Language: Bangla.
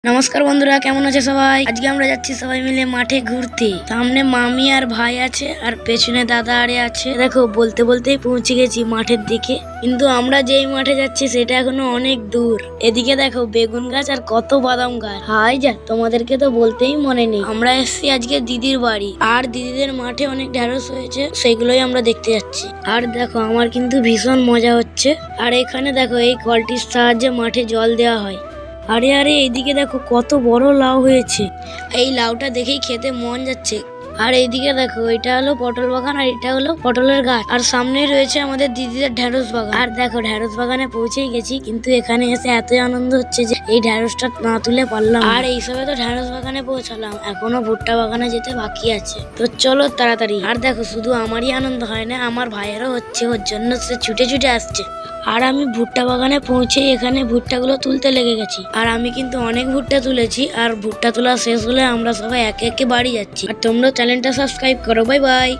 নমস্কার বন্ধুরা, কেমন আছে সবাই? আজকে আমরা যাচ্ছি সবাই মিলে মাঠে ঘুরতে। সামনে মামি আর ভাই আছে আর পেছনে দাদা আরে আছে। দেখো বলতে বলতেই পৌঁছে গেছি মাঠের দিকে, কিন্তু আমরা যেই মাঠে যাচ্ছি সেটা এখনো অনেক দূর। এদিকে দেখো বেগুন গাছ আর কত বাদাম গাছ। হাই যা, তোমাদেরকে তো বলতেই মনে নেই, আমরা এসেছি আজকে দিদির বাড়ি আর দিদিদের মাঠে অনেক ঢেঁড়স হয়েছে, সেগুলোই আমরা দেখতে যাচ্ছি। আর দেখো আমার কিন্তু ভীষণ মজা হচ্ছে। আর এখানে দেখো এই কলটির সাহায্যে মাঠে জল দেওয়া হয়। আরে আরে এইদিকে দেখো কত বড় লাউ হয়েছে, এই লাউটা দেখেই খেতে মন যাচ্ছে। আর এইদিকে দেখো এটা হলো পটল বাগান আর এটা হলো পটলের গাছ, আর সামনেই রয়েছে আমাদের দিদিদের ঢেঁড়স বাগান। আর দেখো ঢেঁড়স বাগানে পৌঁছেই গেছি, কিন্তু এখানে এসে এতই আনন্দ হচ্ছে যে এই ঢেঁড়সটা না তুলে পারলাম। আর এইসবে তো ঢেঁড়স বাগানে পৌঁছালাম, এখনো ভুট্টা বাগানে যেতে বাকি আছে, তো চলো তাড়াতাড়ি। আর দেখো শুধু আমারই আনন্দ হয় না, আমার ভাইয়েরও হচ্ছে, ওর জন্য সে ছুটে ছুটে আসছে। আর আমি ভুট্টা বাগানে পৌঁছে এখানে ভুট্টাগুলো তুলতে লেগে গেছি। আর আমি কিন্তু অনেক ভুট্টা তুলেছি, আর ভুট্টা তোলা শেষ হলে আমরা সবাই একে একে বাড়ি যাচ্ছি। আর তোমরা চ্যানেলটা সাবস্ক্রাইব করো। Bye bye.